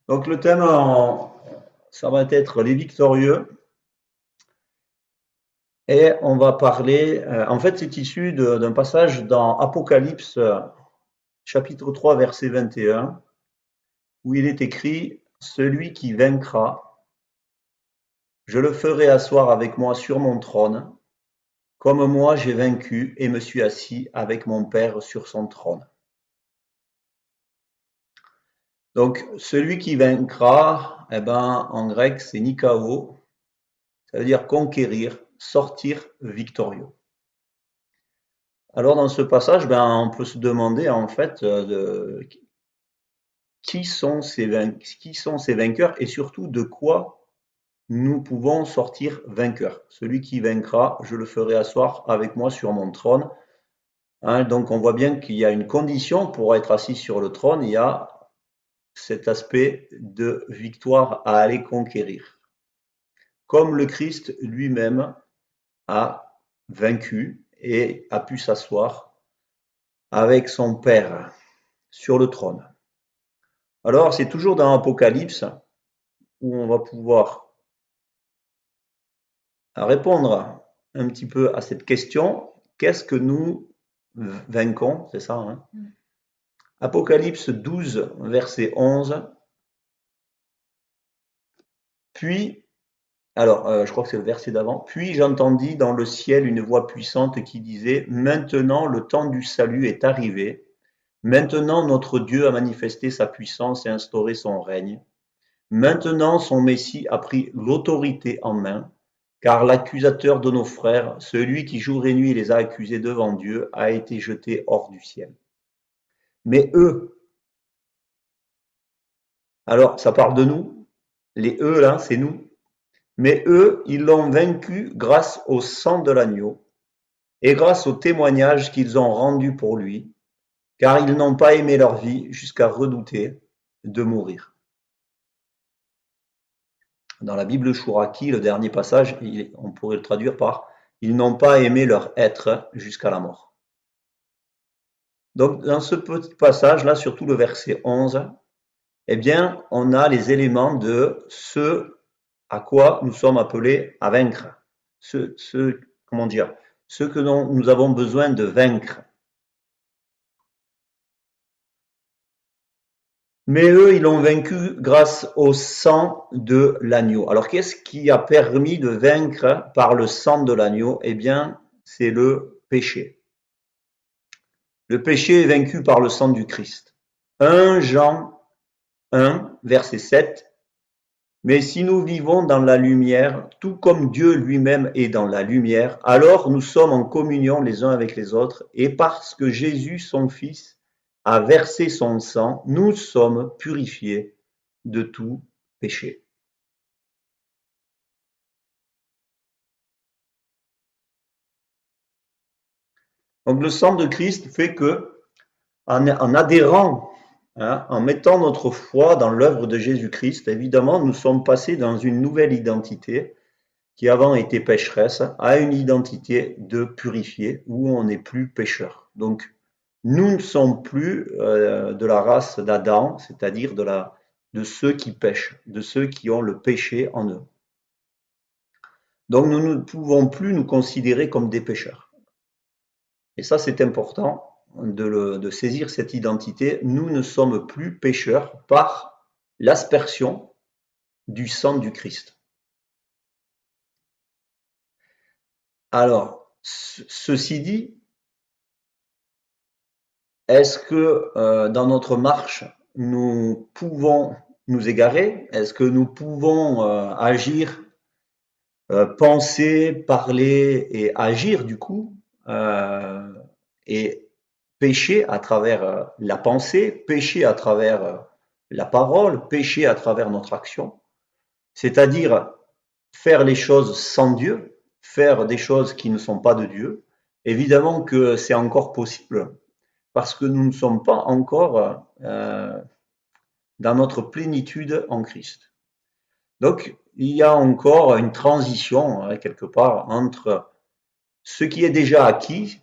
Donc le thème, ça va être les victorieux et on va parler, en fait c'est issu d'un passage dans Apocalypse chapitre 3 verset 21 où il est écrit: Celui qui vaincra, je le ferai asseoir avec moi sur mon trône, comme moi j'ai vaincu et me suis assis avec mon Père sur son trône. Donc celui qui vaincra, eh ben, en grec c'est nikao, ça veut dire conquérir, sortir victorieux. Alors dans ce passage, ben, on peut se demander en fait qui sont ces vainqueurs et surtout de quoi nous pouvons sortir vainqueurs. Celui qui vaincra, je le ferai asseoir avec moi sur mon trône. Hein, donc on voit bien qu'il y a une condition pour être assis sur le trône, il y a cet aspect de victoire à aller conquérir. Comme le Christ lui-même a vaincu et a pu s'asseoir avec son Père sur le trône. Alors, c'est toujours dans Apocalypse où on va pouvoir répondre un petit peu à cette question. Qu'est-ce que nous vainquons? C'est ça, hein? Apocalypse 12, verset 11. Puis, je crois que c'est le verset d'avant. Puis j'entendis dans le ciel une voix puissante qui disait: Maintenant le temps du salut est arrivé. Maintenant notre Dieu a manifesté sa puissance et instauré son règne. Maintenant son Messie a pris l'autorité en main, car l'accusateur de nos frères, celui qui jour et nuit les a accusés devant Dieu, a été jeté hors du ciel. Mais eux, alors ça parle de nous, les eux là, c'est nous, mais eux, ils l'ont vaincu grâce au sang de l'agneau et grâce au témoignage qu'ils ont rendu pour lui, car ils n'ont pas aimé leur vie jusqu'à redouter de mourir. Dans la Bible Chouraki, le dernier passage, on pourrait le traduire par ils n'ont pas aimé leur être jusqu'à la mort. Donc, dans ce petit passage-là, surtout le verset 11, eh bien, on a les éléments de ce à quoi nous sommes appelés à vaincre. Comment dire, ce que nous avons besoin de vaincre. Mais eux, ils l'ont vaincu grâce au sang de l'agneau. Alors, qu'est-ce qui a permis de vaincre par le sang de l'agneau? Eh bien, c'est le péché. Le péché est vaincu par le sang du Christ. 1 Jean 1, verset 7. Mais si nous vivons dans la lumière, tout comme Dieu lui-même est dans la lumière, alors nous sommes en communion les uns avec les autres, et parce que Jésus, son Fils, a versé son sang, nous sommes purifiés de tout péché. Donc le sang de Christ fait que, en adhérant, hein, en mettant notre foi dans l'œuvre de Jésus-Christ, évidemment, nous sommes passés dans une nouvelle identité qui avant était pécheresse, à une identité de purifié, où on n'est plus pécheur. Donc, nous ne sommes plus de la race d'Adam, c'est-à-dire de ceux qui pêchent, de ceux qui ont le péché en eux. Donc, nous ne pouvons plus nous considérer comme des pécheurs. Et ça, c'est important de saisir cette identité. Nous ne sommes plus pécheurs par l'aspersion du sang du Christ. Alors, ceci dit, est-ce que dans notre marche, nous pouvons nous égarer? Est-ce que nous pouvons agir, penser, parler et agir du coup, euh, et pécher à travers la pensée, pécher à travers la parole, pécher à travers notre action, c'est-à-dire faire les choses sans Dieu, faire des choses qui ne sont pas de Dieu? Évidemment que c'est encore possible parce que nous ne sommes pas encore dans notre plénitude en Christ. Donc, il y a encore une transition, hein, quelque part, entre ce qui est déjà acquis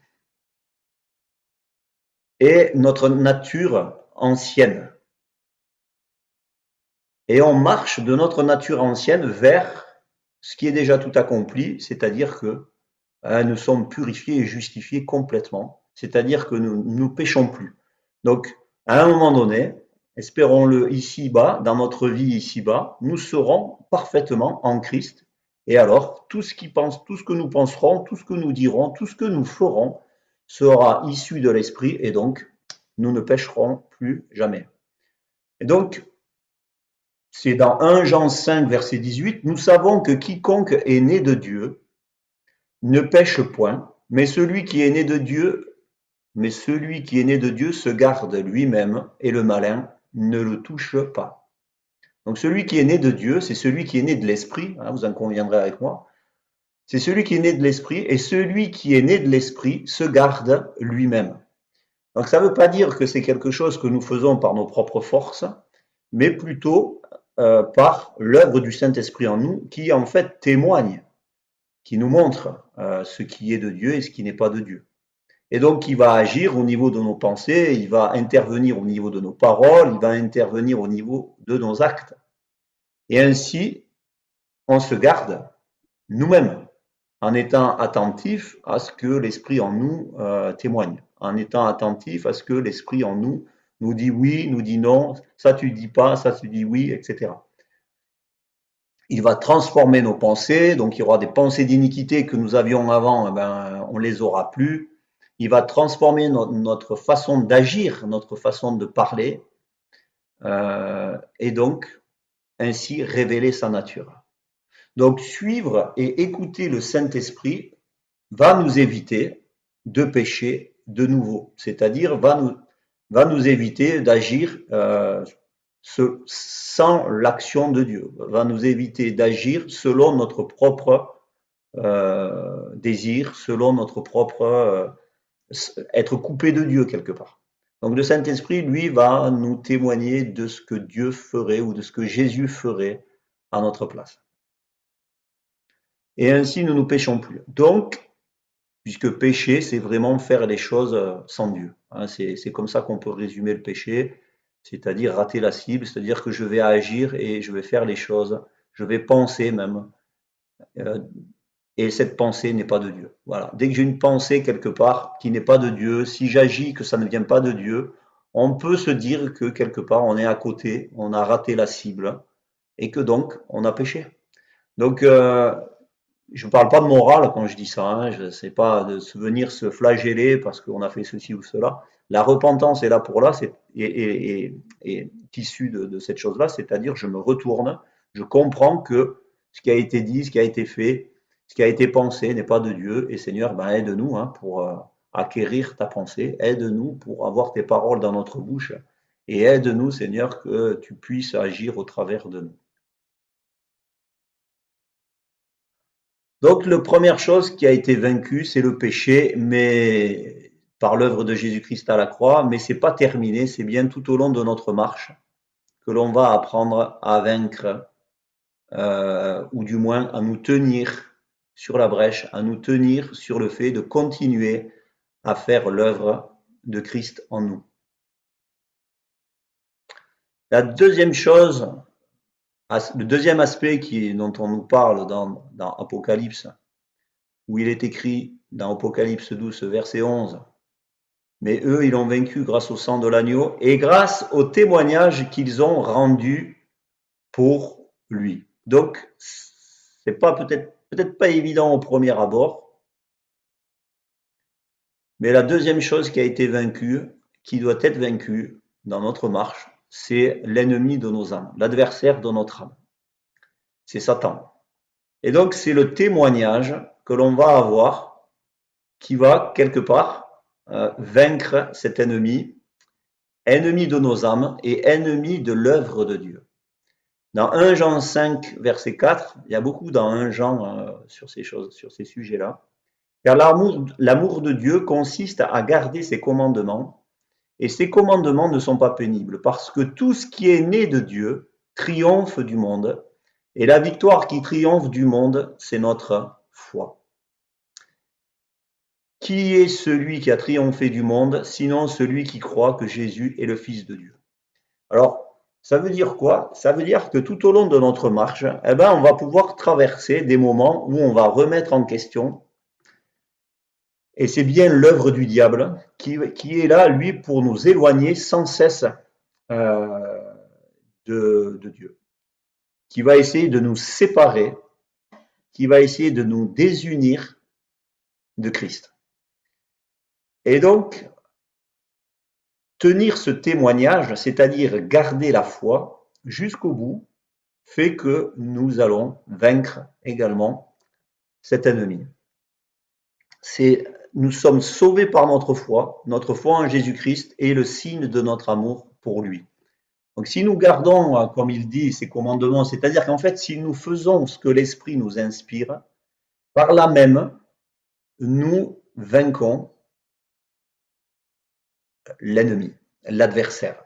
et notre nature ancienne. et on marche de notre nature ancienne vers ce qui est déjà tout accompli, c'est-à-dire que nous sommes purifiés et justifiés complètement, c'est-à-dire que nous ne péchons plus. Donc, à un moment donné, espérons-le ici-bas, dans notre vie ici-bas, nous serons parfaitement en Christ. Et alors, tout ce que nous penserons, tout ce que nous dirons, tout ce que nous ferons sera issu de l'Esprit et donc nous ne pécherons plus jamais. Et donc, c'est dans 1 Jean 5, verset 18, nous savons que quiconque est né de Dieu ne pêche point, mais celui qui est né de Dieu se garde lui-même et le malin ne le touche pas. Donc celui qui est né de Dieu, c'est celui qui est né de l'Esprit, hein, vous en conviendrez avec moi, c'est celui qui est né de l'Esprit et celui qui est né de l'Esprit se garde lui-même. Donc ça ne veut pas dire que c'est quelque chose que nous faisons par nos propres forces, mais plutôt par l'œuvre du Saint-Esprit en nous qui en fait témoigne, qui nous montre ce qui est de Dieu et ce qui n'est pas de Dieu. Et donc, il va agir au niveau de nos pensées, il va intervenir au niveau de nos paroles, il va intervenir au niveau de nos actes. Et ainsi, on se garde nous-mêmes en étant attentif à ce que l'Esprit en nous témoigne, en étant attentif à ce que l'Esprit en nous nous dit oui, nous dit non, ça tu dis pas, ça tu dis oui, etc. Il va transformer nos pensées, donc il y aura des pensées d'iniquité que nous avions avant, eh ben, on les aura plus. Il va transformer notre façon d'agir, notre façon de parler, et donc ainsi révéler sa nature. Donc suivre et écouter le Saint-Esprit va nous éviter de pécher de nouveau, c'est-à-dire va nous éviter d'agir sans l'action de Dieu, va nous éviter d'agir selon notre propre désir, selon notre propre être coupé de Dieu quelque part. Donc le Saint-Esprit, lui, va nous témoigner de ce que Dieu ferait ou de ce que Jésus ferait à notre place. Et ainsi, nous ne péchons plus. Donc, puisque pécher, c'est vraiment faire les choses sans Dieu. Hein, c'est comme ça qu'on peut résumer le péché, c'est-à-dire rater la cible, c'est-à-dire que je vais agir et je vais faire les choses, je vais penser même, euh, et cette pensée n'est pas de Dieu. Voilà. Dès que j'ai une pensée quelque part qui n'est pas de Dieu, si j'agis que ça ne vient pas de Dieu, on peut se dire que quelque part on est à côté, on a raté la cible et que donc on a péché. Donc je ne parle pas de morale quand je dis ça, hein, je ne sais pas de se venir se flageller parce qu'on a fait ceci ou cela. La repentance est là pour là, est issue de cette chose-là, c'est-à-dire je me retourne, je comprends que ce qui a été dit, ce qui a été fait, ce qui a été pensé n'est pas de Dieu. Et Seigneur, ben aide-nous hein, pour acquérir ta pensée, aide-nous pour avoir tes paroles dans notre bouche et aide-nous, Seigneur, que tu puisses agir au travers de nous. Donc, la première chose qui a été vaincue, c'est le péché, mais par l'œuvre de Jésus-Christ à la croix, mais c'est pas terminé, c'est bien tout au long de notre marche que l'on va apprendre à vaincre, ou du moins à nous tenir sur la brèche, à nous tenir sur le fait de continuer à faire l'œuvre de Christ en nous. La deuxième chose, le deuxième aspect dont on nous parle dans Apocalypse, où il est écrit dans Apocalypse 12, verset 11, mais eux, ils l'ont vaincu grâce au sang de l'agneau et grâce au témoignage qu'ils ont rendu pour lui. Donc, c'est pas peut-être pas évident au premier abord, mais la deuxième chose qui a été vaincue, qui doit être vaincue dans notre marche, c'est l'ennemi de nos âmes, l'adversaire de notre âme. C'est Satan. Et donc, c'est le témoignage que l'on va avoir qui va, quelque part, vaincre cet ennemi, ennemi de nos âmes et ennemi de l'œuvre de Dieu. Dans 1 Jean 5, verset 4, il y a beaucoup dans 1 Jean sur ces choses, sur ces sujets-là. Car l'amour de Dieu consiste à garder ses commandements, et ses commandements ne sont pas pénibles, parce que tout ce qui est né de Dieu triomphe du monde, et la victoire qui triomphe du monde, c'est notre foi. Qui est celui qui a triomphé du monde, sinon celui qui croit que Jésus est le Fils de Dieu? Alors, Ça veut dire quoi? Ça veut dire que tout au long de notre marche, eh ben, on va pouvoir traverser des moments où on va remettre en question. Et c'est bien l'œuvre du diable qui est là, lui, pour nous éloigner sans cesse euh, de Dieu, qui va essayer de nous séparer, qui va essayer de nous désunir de Christ. Et donc, tenir ce témoignage, c'est-à-dire garder la foi jusqu'au bout, fait que nous allons vaincre également cet ennemi. C'est, nous sommes sauvés par notre foi en Jésus-Christ est le signe de notre amour pour lui. Donc si nous gardons, comme il dit, ces commandements, c'est-à-dire qu'en fait, si nous faisons ce que l'Esprit nous inspire, par là même, nous vaincons l'ennemi, l'adversaire.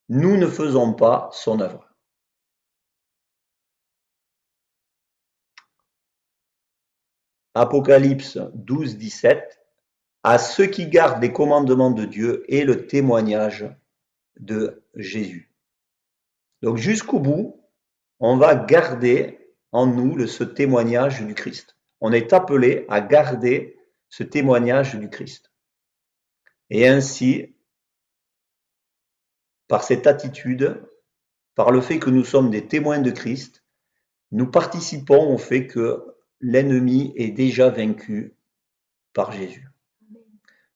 Nous ne faisons pas son œuvre. Apocalypse 12, 17, à ceux qui gardent les commandements de Dieu et le témoignage de Jésus. Donc jusqu'au bout, on va garder en nous ce témoignage du Christ. On est appelé à garder ce témoignage du Christ. Et ainsi, par cette attitude, par le fait que nous sommes des témoins de Christ, nous participons au fait que l'ennemi est déjà vaincu par Jésus.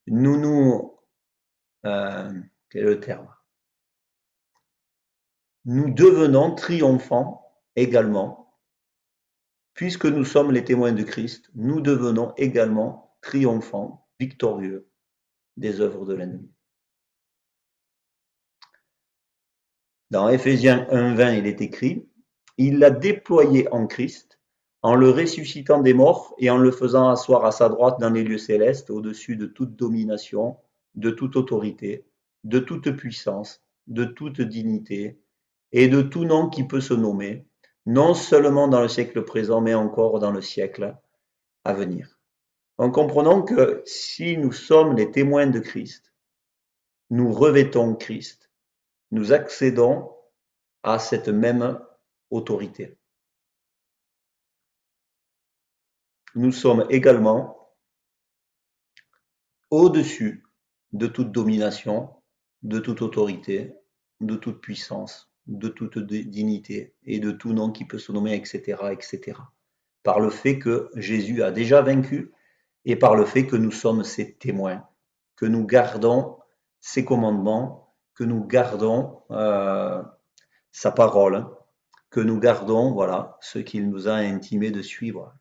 Nous nous, quel est le terme? Nous devenons triomphants également, puisque nous sommes les témoins de Christ, nous devenons également triomphants, victorieux des œuvres de l'ennemi. Dans Éphésiens 1,20, il est écrit, il l'a déployé en Christ, en le ressuscitant des morts et en le faisant asseoir à sa droite dans les lieux célestes, au-dessus de toute domination, de toute autorité, de toute puissance, de toute dignité, et de tout nom qui peut se nommer, non seulement dans le siècle présent, mais encore dans le siècle à venir. En comprenant que si nous sommes les témoins de Christ, nous revêtons Christ, nous accédons à cette même autorité. Nous sommes également au-dessus de toute domination, de toute autorité, de toute puissance, de toute dignité et de tout nom qui peut se nommer, etc., etc. Par le fait que Jésus a déjà vaincu et par le fait que nous sommes ses témoins, que nous gardons ses commandements, que nous gardons sa parole, que nous gardons voilà ce qu'il nous a intimé de suivre.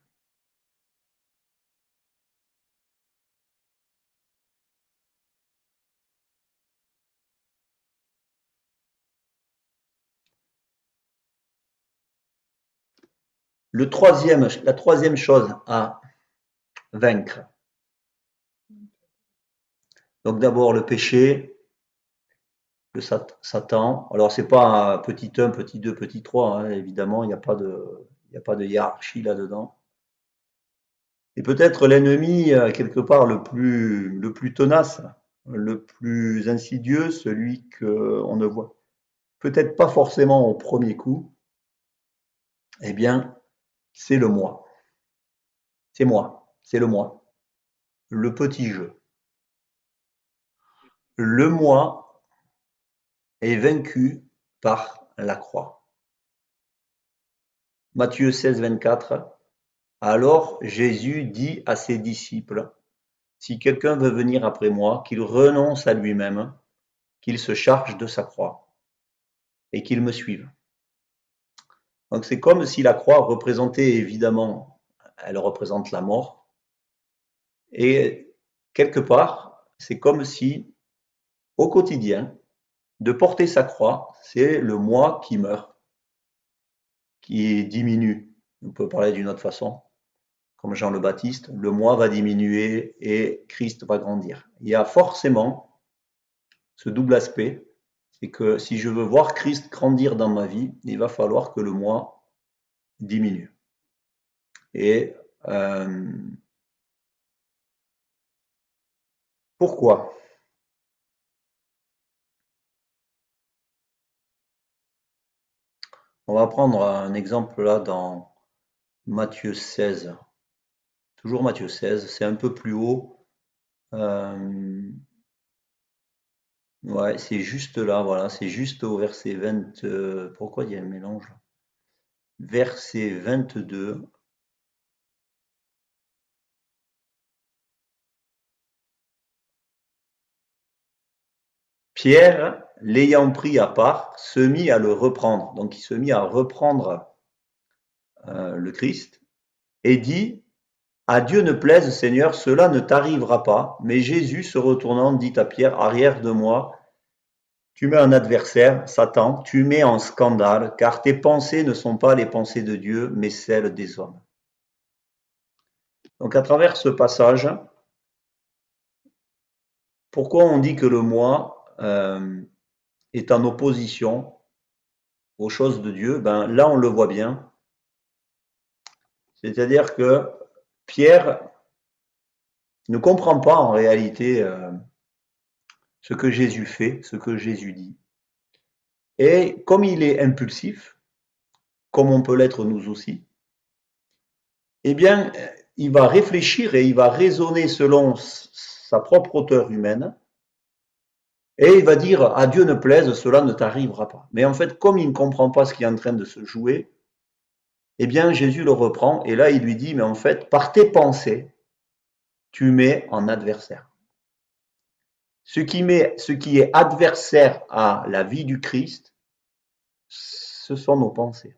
La troisième chose à vaincre. Donc d'abord le péché, le Satan. Alors c'est pas un petit 1, petit 2, petit 3, hein, évidemment, il n'y a pas de hiérarchie là-dedans. Et peut-être l'ennemi, quelque part, le plus tenace, le plus insidieux, celui qu'on ne voit peut-être pas forcément au premier coup, eh bien, c'est le moi. C'est moi, c'est le moi, le petit jeu. Le moi est vaincu par la croix. Matthieu 16, 24. Alors Jésus dit à ses disciples, si quelqu'un veut venir après moi, qu'il renonce à lui-même, qu'il se charge de sa croix et qu'il me suive. Donc c'est comme si la croix représentait évidemment, elle représente la mort. Et quelque part, c'est comme si au quotidien, de porter sa croix, c'est le moi qui meurt, qui diminue. On peut parler d'une autre façon, comme Jean le Baptiste, le moi va diminuer et Christ va grandir. Il y a forcément ce double aspect, c'est que si je veux voir Christ grandir dans ma vie, il va falloir que le moi diminue. Et pourquoi? On va prendre un exemple là dans Matthieu 16. Toujours Matthieu 16, c'est un peu plus haut. Ouais, c'est juste là, voilà, c'est juste au verset 20. Pourquoi il y a un mélange? Verset 22. Pierre, l'ayant pris à part, se mit à le reprendre. Donc il se mit à reprendre le Christ et dit, à Dieu ne plaise, Seigneur, cela ne t'arrivera pas. Mais Jésus, se retournant, dit à Pierre, arrière de moi, tu mets un adversaire, Satan, tu mets en scandale, car tes pensées ne sont pas les pensées de Dieu, mais celles des hommes. Donc à travers ce passage, pourquoi on dit que le moi est en opposition aux choses de Dieu? Ben, là, on le voit bien. C'est-à-dire que Pierre ne comprend pas en réalité ce que Jésus fait, ce que Jésus dit. Et comme il est impulsif, comme on peut l'être nous aussi, eh bien, il va réfléchir et il va raisonner selon sa propre hauteur humaine, et il va dire, à Dieu ne plaise, cela ne t'arrivera pas. Mais en fait, comme il ne comprend pas ce qui est en train de se jouer, eh bien, Jésus le reprend, et là, il lui dit, mais en fait, par tes pensées, tu mets en adversaire. Ce qui est adversaire à la vie du Christ, ce sont nos pensées.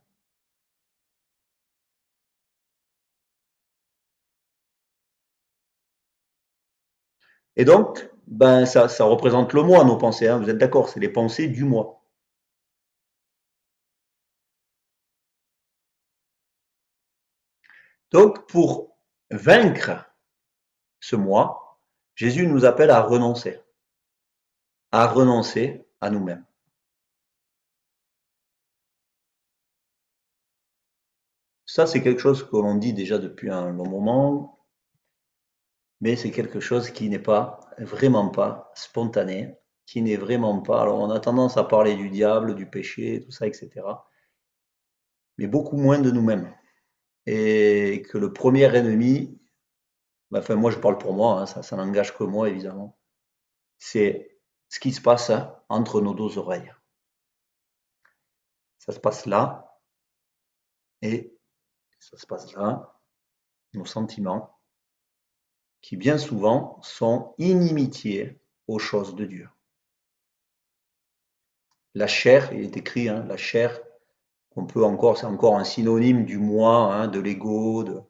Et donc, ben, ça représente le moi, nos pensées, hein, vous êtes d'accord, c'est les pensées du moi. Donc, pour vaincre ce moi, Jésus nous appelle à renoncer à nous-mêmes. Ça, c'est quelque chose que l'on dit déjà depuis un long moment, mais c'est quelque chose qui n'est pas, vraiment pas spontané, qui n'est vraiment pas. Alors, on a tendance à parler du diable, du péché, tout ça, etc., mais beaucoup moins de nous-mêmes. Et que le premier ennemi, enfin, moi, je parle pour moi, hein, ça n'engage que moi, évidemment, c'est ce qui se passe entre nos deux oreilles. Ça se passe là, et ça se passe là, nos sentiments, qui bien souvent sont inimitiés aux choses de Dieu. La chair, il est écrit, hein, la chair, on peut encore, c'est encore un synonyme du moi, hein, de l'ego, de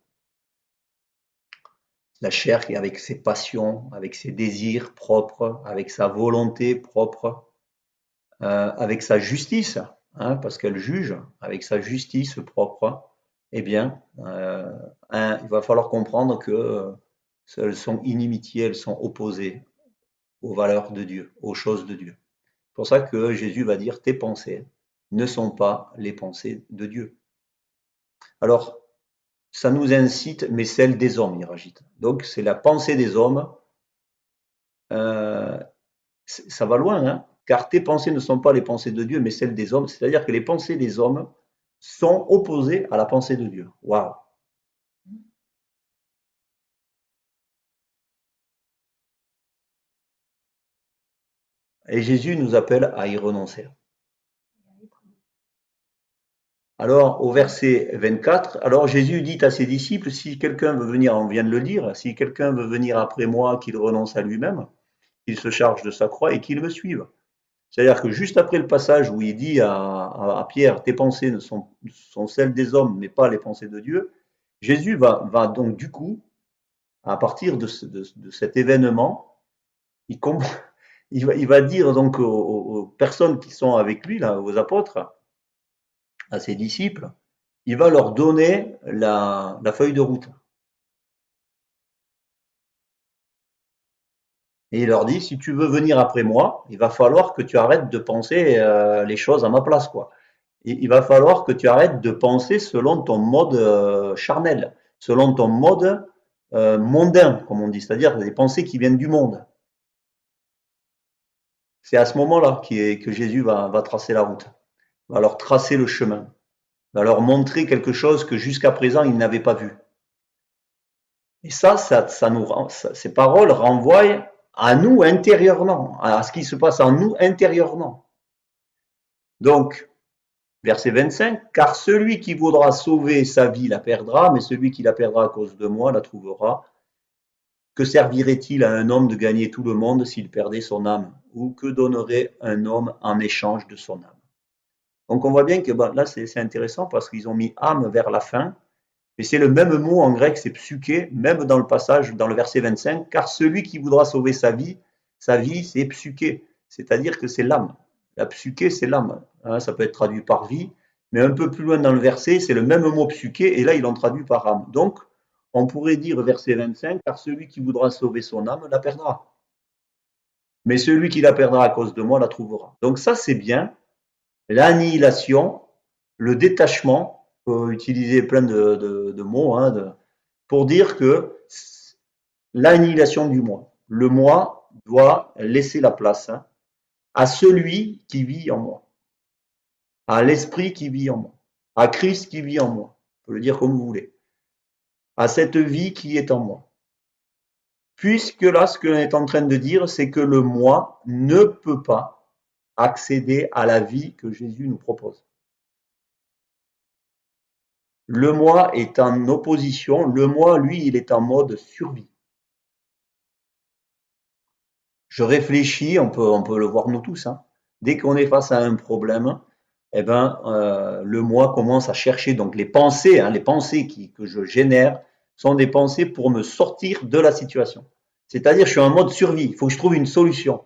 la chair qui avec ses passions, avec ses désirs propres, avec sa volonté propre, avec sa justice, hein, parce qu'elle juge, avec sa justice propre, eh bien, il va falloir comprendre que elles sont inimitiées, elles sont opposées aux valeurs de Dieu, aux choses de Dieu. C'est pour ça que Jésus va dire tes pensées ne sont pas les pensées de Dieu. Alors, ça nous incite, mais celle des hommes, il rajoute. Donc, c'est la pensée des hommes. Euh, ça va loin, hein, car tes pensées ne sont pas les pensées de Dieu, mais celles des hommes. C'est-à-dire que les pensées des hommes sont opposées à la pensée de Dieu. Waouh! Et Jésus nous appelle à y renoncer. Alors, au verset 24, alors Jésus dit à ses disciples, si quelqu'un veut venir, on vient de le dire, si quelqu'un veut venir après moi, qu'il renonce à lui-même, qu'il se charge de sa croix et qu'il me suive. C'est-à-dire que juste après le passage où il dit à Pierre, tes pensées sont celles des hommes, mais pas les pensées de Dieu, Jésus va donc du coup, à partir de cet événement, il, il va dire donc aux personnes qui sont avec lui, là, aux apôtres, à ses disciples, il va leur donner la feuille de route. Et il leur dit, si tu veux venir après moi, il va falloir que tu arrêtes de penser les choses à ma place, quoi. Il va falloir que tu arrêtes de penser selon ton mode charnel, selon ton mode mondain, comme on dit, c'est-à-dire des pensées qui viennent du monde. C'est à ce moment-là que Jésus va tracer la route, va leur tracer le chemin. va leur montrer quelque chose que jusqu'à présent ils n'avaient pas vu. Et ces paroles renvoient à nous intérieurement, à ce qui se passe en nous intérieurement. Donc, verset 25, car celui qui voudra sauver sa vie la perdra, mais celui qui la perdra à cause de moi la trouvera. Que servirait-il à un homme de gagner tout le monde s'il perdait son âme? Ou que donnerait un homme en échange de son âme? Donc on voit bien que là c'est intéressant parce qu'ils ont mis âme vers la fin, mais c'est le même mot en grec, c'est psyché, même dans le passage, dans le verset 25, car celui qui voudra sauver sa vie c'est psyché, c'est-à-dire que c'est l'âme. La psyché c'est l'âme, hein, ça peut être traduit par vie, mais un peu plus loin dans le verset, c'est le même mot psyché, et là ils l'ont traduit par âme. Donc on pourrait dire verset 25, car celui qui voudra sauver son âme la perdra. Mais celui qui la perdra à cause de moi la trouvera. Donc ça c'est bien, l'annihilation, le détachement, on peut utiliser plein de mots hein, pour dire que l'annihilation du moi. Le moi doit laisser la place hein, à celui qui vit en moi, à l'esprit qui vit en moi, à Christ qui vit en moi. On peut le dire comme vous voulez. À cette vie qui est en moi. Puisque là, ce que l'on est en train de dire, c'est que le moi ne peut pas accéder à la vie que Jésus nous propose. Le moi est en opposition, le moi, lui, il est en mode survie. Je réfléchis, on peut le voir nous tous, hein. Dès qu'on est face à un problème, eh ben, le moi commence à chercher. Donc les pensées, hein, les pensées que je génère sont des pensées pour me sortir de la situation. C'est-à-dire, je suis en mode survie, il faut que je trouve une solution.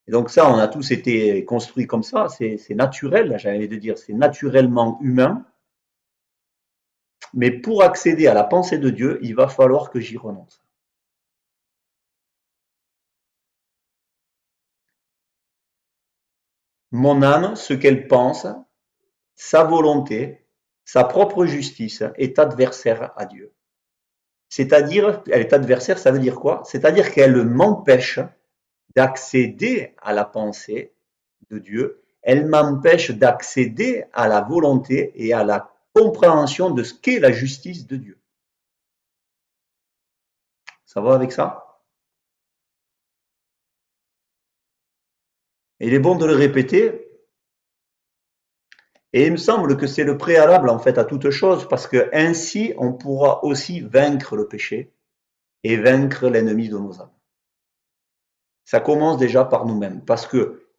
Et donc ça, on a tous été construits comme ça, c'est naturel, j'allais de dire, c'est naturellement humain. Mais pour accéder à la pensée de Dieu, il va falloir que j'y renonce. Mon âme, ce qu'elle pense, sa volonté, sa propre justice est adversaire à Dieu. C'est-à-dire, elle est adversaire, ça veut dire quoi? C'est-à-dire qu'elle m'empêche d'accéder à la pensée de Dieu, elle m'empêche d'accéder à la volonté et à la compréhension de ce qu'est la justice de Dieu. Ça va avec ça? Et il est bon de le répéter. Et il me semble que c'est le préalable en fait à toute chose, parce que ainsi on pourra aussi vaincre le péché et vaincre l'ennemi de nos âmes. Ça commence déjà par nous-mêmes, parce que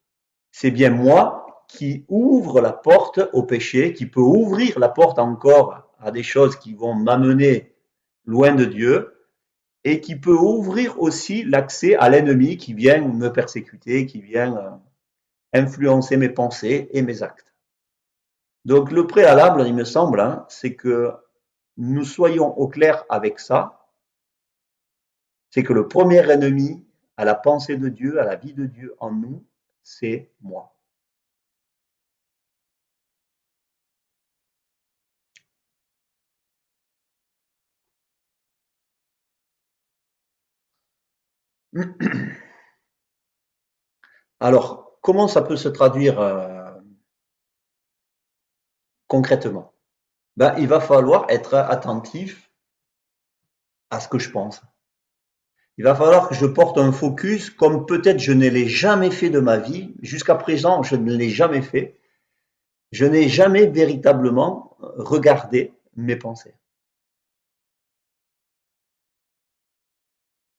c'est bien moi qui ouvre la porte au péché, qui peut ouvrir la porte encore à des choses qui vont m'amener loin de Dieu, et qui peut ouvrir aussi l'accès à l'ennemi qui vient me persécuter, qui vient influencer mes pensées et mes actes. Donc le préalable, il me semble, hein, c'est que nous soyons au clair avec ça, c'est que le premier ennemi à la pensée de Dieu, à la vie de Dieu en nous, c'est moi. Alors, comment ça peut se traduire concrètement? Ben, il va falloir être attentif à ce que je pense. Il va falloir que je porte un focus comme peut-être je ne l'ai jamais fait de ma vie. Jusqu'à présent, je ne l'ai jamais fait. Je n'ai jamais véritablement regardé mes pensées.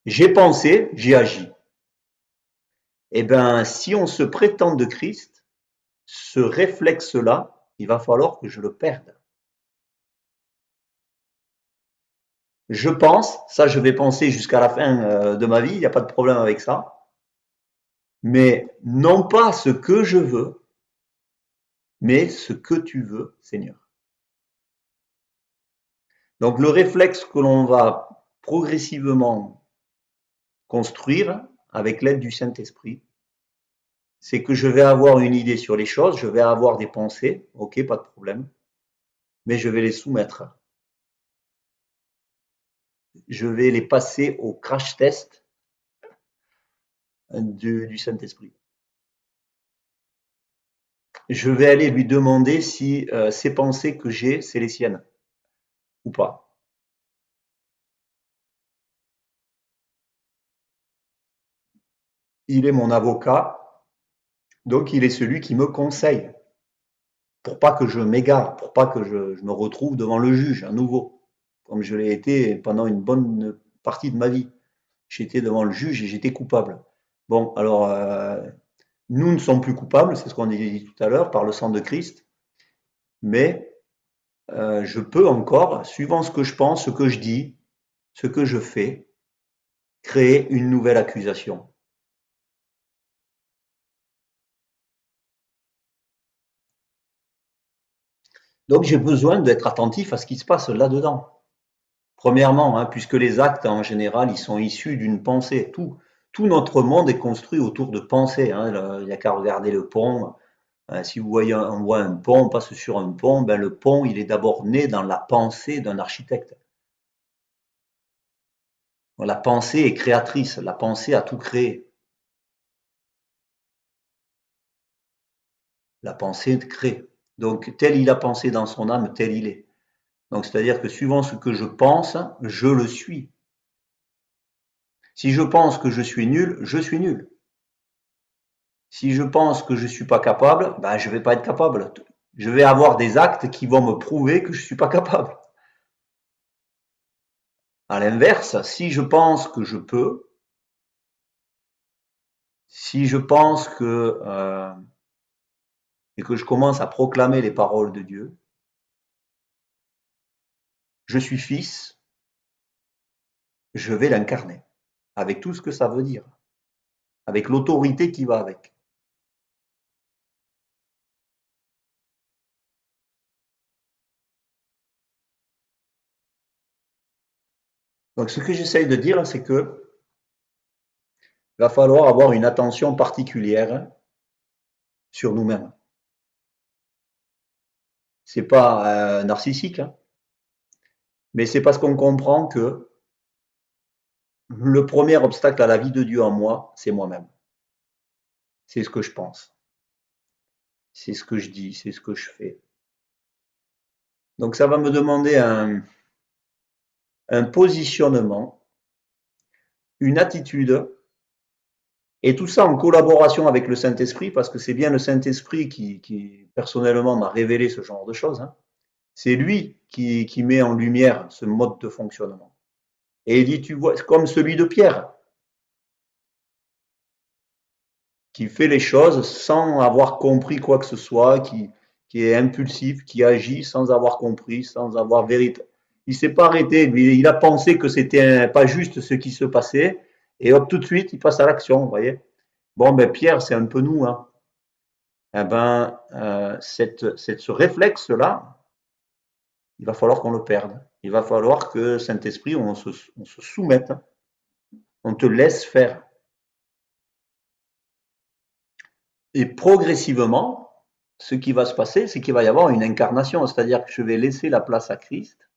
J'ai pensé, j'ai agi. Eh bien, si on se prétend de Christ, ce réflexe-là, il va falloir que je le perde. Je pense, ça je vais penser jusqu'à la fin de ma vie, il n'y a pas de problème avec ça, mais non pas ce que je veux, mais ce que tu veux, Seigneur. Donc le réflexe que l'on va progressivement construire avec l'aide du Saint-Esprit, c'est que je vais avoir une idée sur les choses, je vais avoir des pensées, ok, pas de problème, mais je vais les soumettre. Je vais les passer au crash test du Saint-Esprit. je vais aller lui demander si ces pensées que j'ai, c'est les siennes ou pas. Il est mon avocat, donc il est celui qui me conseille pour pas que je m'égare, pour pas que je me retrouve devant le juge à nouveau, comme je l'ai été pendant une bonne partie de ma vie. J'étais devant le juge et j'étais coupable. Bon, alors, nous ne sommes plus coupables, c'est ce qu'on a dit tout à l'heure, par le sang de Christ, mais je peux encore, suivant ce que je pense, ce que je dis, ce que je fais, créer une nouvelle accusation. Donc j'ai besoin d'être attentif à ce qui se passe là-dedans. Premièrement, hein, puisque les actes, en général, ils sont issus d'une pensée. Tout notre monde est construit autour de pensées. Hein. Il n'y a qu'à regarder le pont. Si vous voyez on voit un pont, on passe sur un pont, ben le pont, il est d'abord né dans la pensée d'un architecte. La pensée est créatrice, la pensée a tout créé. La pensée crée. Donc, tel il a pensé dans son âme, tel il est. Donc, c'est-à-dire que suivant ce que je pense, je le suis. Si je pense que je suis nul, je suis nul. Si je pense que je ne suis pas capable, ben, je ne vais pas être capable. Je vais avoir des actes qui vont me prouver que je ne suis pas capable. À l'inverse, si je pense que je peux, si je pense que et que je commence à proclamer les paroles de Dieu, je suis fils, je vais l'incarner, avec tout ce que ça veut dire, avec l'autorité qui va avec. Donc ce que j'essaye de dire, c'est que va falloir avoir une attention particulière sur nous-mêmes. C'est pas narcissique, hein, mais c'est parce qu'on comprend que le premier obstacle à la vie de Dieu en moi, c'est moi-même. C'est ce que je pense, c'est ce que je dis, c'est ce que je fais. Donc ça va me demander un positionnement, une attitude, et tout ça en collaboration avec le Saint-Esprit, parce que c'est bien le Saint-Esprit qui personnellement m'a révélé ce genre de choses. Hein. C'est lui qui met en lumière ce mode de fonctionnement. Et il dit, tu vois, c'est comme celui de Pierre, qui fait les choses sans avoir compris quoi que ce soit, qui est impulsif, qui agit sans avoir compris, sans avoir vérité. Il s'est pas arrêté, lui, il a pensé que c'était pas juste ce qui se passait, et hop, tout de suite, il passe à l'action, vous voyez. Bon, ben Pierre, c'est un peu nous, hein. Eh ben, ce réflexe-là, il va falloir qu'on le perde. Il va falloir que Saint-Esprit, on se soumette, on te laisse faire. Et progressivement, ce qui va se passer, c'est qu'il va y avoir une incarnation, c'est-à-dire que je vais laisser la place à Christ,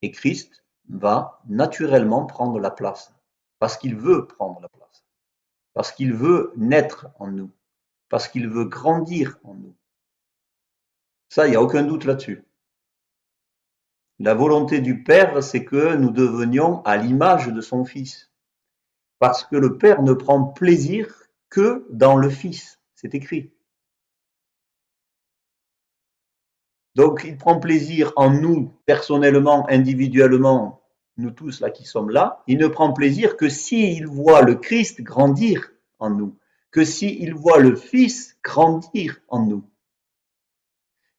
et Christ va naturellement prendre la place, parce qu'il veut prendre la place, parce qu'il veut naître en nous, parce qu'il veut grandir en nous. Ça, il n'y a aucun doute là-dessus. La volonté du Père, c'est que nous devenions à l'image de son Fils. Parce que le Père ne prend plaisir que dans le Fils. C'est écrit. Donc, il prend plaisir en nous, personnellement, individuellement, nous tous là qui sommes là. Il ne prend plaisir que s'il voit le Christ grandir en nous, que s'il voit le Fils grandir en nous,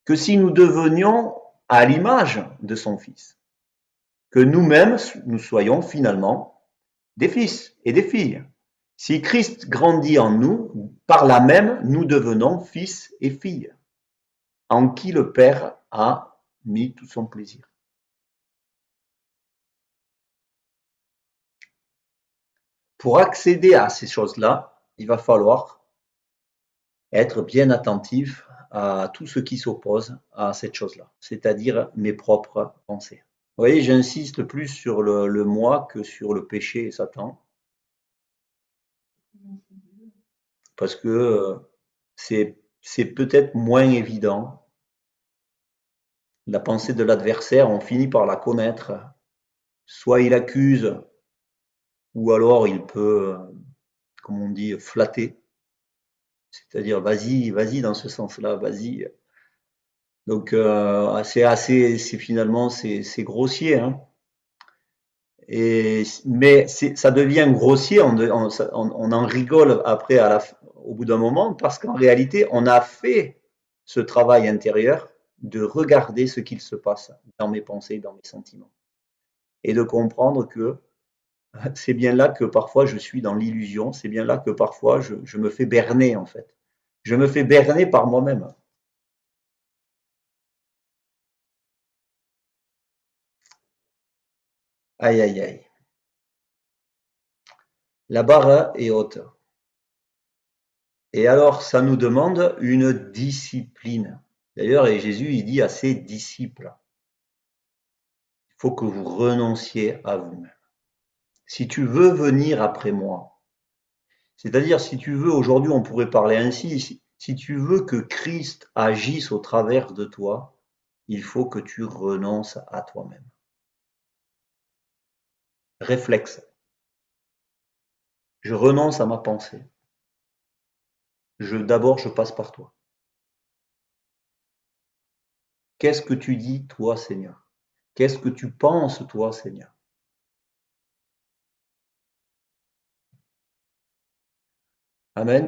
que si nous devenions à l'image de son Fils, que nous-mêmes, nous soyons finalement des fils et des filles. Si Christ grandit en nous, par là même, nous devenons fils et filles, en qui le Père a mis tout son plaisir. Pour accéder à ces choses-là, il va falloir être bien attentif à tout ce qui s'oppose à cette chose-là, c'est-à-dire mes propres pensées. Vous voyez, j'insiste plus sur le moi que sur le péché et Satan, parce que c'est c'est peut-être moins évident. La pensée de l'adversaire, on finit par la connaître. Soit il accuse, ou alors il peut, comme on dit, flatter. C'est-à-dire, vas-y, vas-y dans ce sens-là, vas-y. Donc, c'est finalement, c'est grossier, hein. Mais ça devient grossier, on en rigole après, au bout d'un moment, parce qu'en réalité, on a fait ce travail intérieur de regarder ce qu'il se passe dans mes pensées, dans mes sentiments, et de comprendre que c'est bien là que parfois je suis dans l'illusion, c'est bien là que parfois je me fais berner en fait. Je me fais berner par moi-même. Aïe, aïe, aïe. La barre est haute. Et alors, ça nous demande une discipline. D'ailleurs, et Jésus, il dit à ses disciples, il faut que vous renonciez à vous-même. Si tu veux venir après moi, c'est-à-dire si tu veux, aujourd'hui on pourrait parler ainsi, si tu veux que Christ agisse au travers de toi, il faut que tu renonces à toi-même. Réflexe. Je renonce à ma pensée. D'abord, je passe par toi. Qu'est-ce que tu dis, toi, Seigneur? Qu'est-ce que tu penses, toi, Seigneur? Amen.